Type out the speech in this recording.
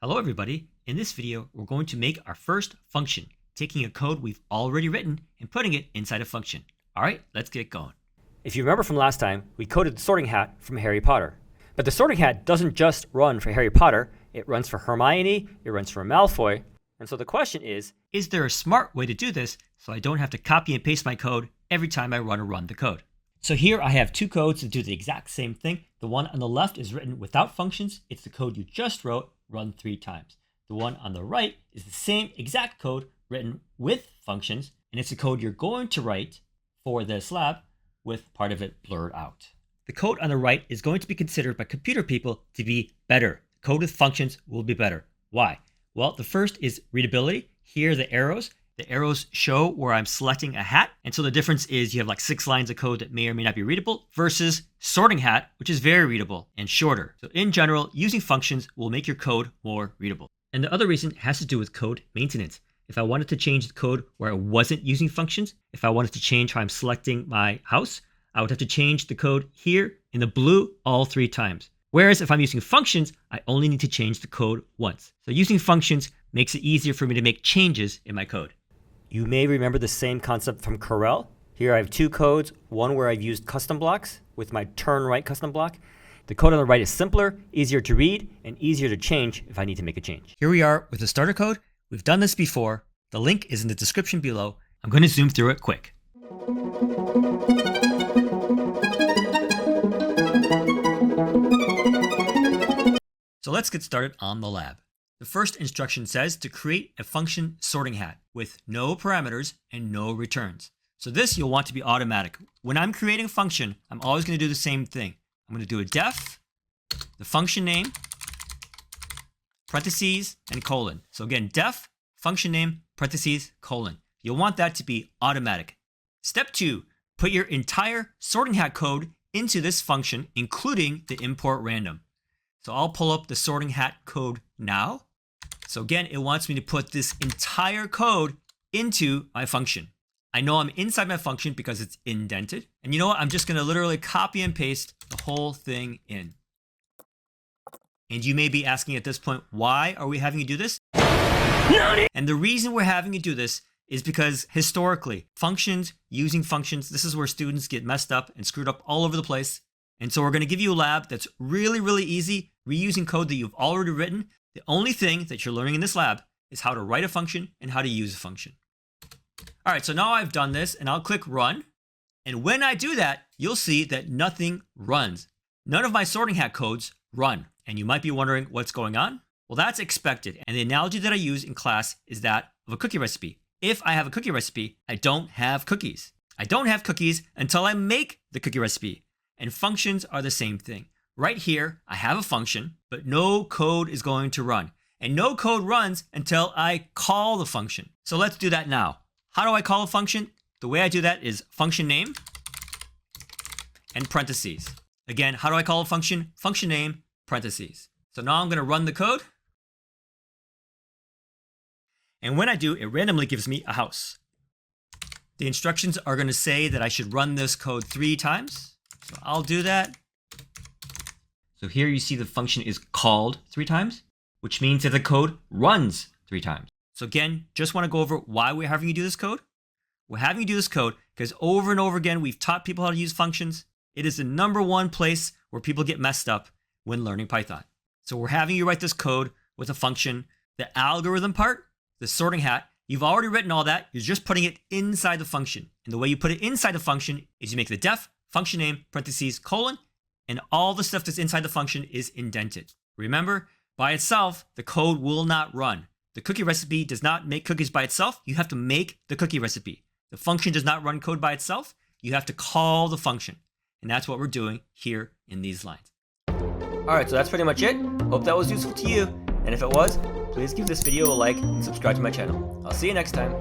Hello everybody, in this video we're going to make our first function, taking a code we've already written and putting it inside a function. Alright, let's get going. If you remember from last time, we coded the sorting hat from Harry Potter. But the sorting hat doesn't just run for Harry Potter, it runs for Hermione, it runs for Malfoy. And so the question is there a smart way to do this so I don't have to copy and paste my code every time I run the code? So here I have two codes that do the exact same thing. The one on the left is written without functions. It's the code you just wrote, run 3 times. The one on the right is the same exact code written with functions, and it's the code you're going to write for this lab with part of it blurred out. The code on the right is going to be considered by computer people to be better. Code with functions will be better. Why? Well, the first is readability. Here are the arrows. The arrows show where I'm selecting a hat. And so the difference is you have like 6 lines of code that may or may not be readable versus sorting hat, which is very readable and shorter. So in general, using functions will make your code more readable. And the other reason has to do with code maintenance. If I wanted to change the code where I wasn't using functions, if I wanted to change how I'm selecting my house, I would have to change the code here in the blue all 3 times. Whereas if I'm using functions, I only need to change the code once. So using functions makes it easier for me to make changes in my code. You may remember the same concept from Corel. Here I have 2 codes, one where I've used custom blocks with my turn right custom block. The code on the right is simpler, easier to read, and easier to change if I need to make a change. Here we are with the starter code. We've done this before. The link is in the description below. I'm going to zoom through it quick. So let's get started on the lab. The first instruction says to create a function sorting hat with no parameters and no returns. So this you'll want to be automatic. When I'm creating a function, I'm always going to do the same thing. I'm going to do a def, the function name, parentheses, and colon. So again, def, function name, parentheses, colon. You'll want that to be automatic. Step 2, put your entire sorting hat code into this function, including the import random. So I'll pull up the sorting hat code now. So again, it wants me to put this entire code into my function. I know I'm inside my function because it's indented. And you know what? I'm just going to literally copy and paste the whole thing in. And you may be asking at this point, why are we having you do this? And the reason we're having you do this is because historically, using functions, this is where students get messed up and screwed up all over the place. And so we're going to give you a lab that's really, really easy, reusing code that you've already written. The only thing that you're learning in this lab is how to write a function and how to use a function. All right, so now I've done this and I'll click run. And when I do that, you'll see that nothing runs. None of my sorting hat codes run. And you might be wondering what's going on. Well, that's expected. And the analogy that I use in class is that of a cookie recipe. If I have a cookie recipe, I don't have cookies. I don't have cookies until I make the cookie recipe. And functions are the same thing. Right here, I have a function, but no code is going to run. And no code runs until I call the function. So let's do that now. How do I call a function? The way I do that is function name and parentheses. Again, how do I call a function? Function name, parentheses. So now I'm going to run the code. And when I do, it randomly gives me a house. The instructions are going to say that I should run this code 3 times. So I'll do that. So here you see the function is called 3 times, which means that the code runs 3 times. So again, just want to go over why we're having you do this code. We're having you do this code because over and over again, we've taught people how to use functions. It is the #1 place where people get messed up when learning Python. So we're having you write this code with a function. The algorithm part, the sorting hat, you've already written all that. You're just putting it inside the function. And the way you put it inside the function is you make the def, function name, parentheses, colon, and all the stuff that's inside the function is indented. Remember, by itself, the code will not run. The cookie recipe does not make cookies by itself. You have to make the cookie recipe. The function does not run code by itself. You have to call the function. And that's what we're doing here in these lines. All right, so that's pretty much it. Hope that was useful to you. And if it was, please give this video a like and subscribe to my channel. I'll see you next time.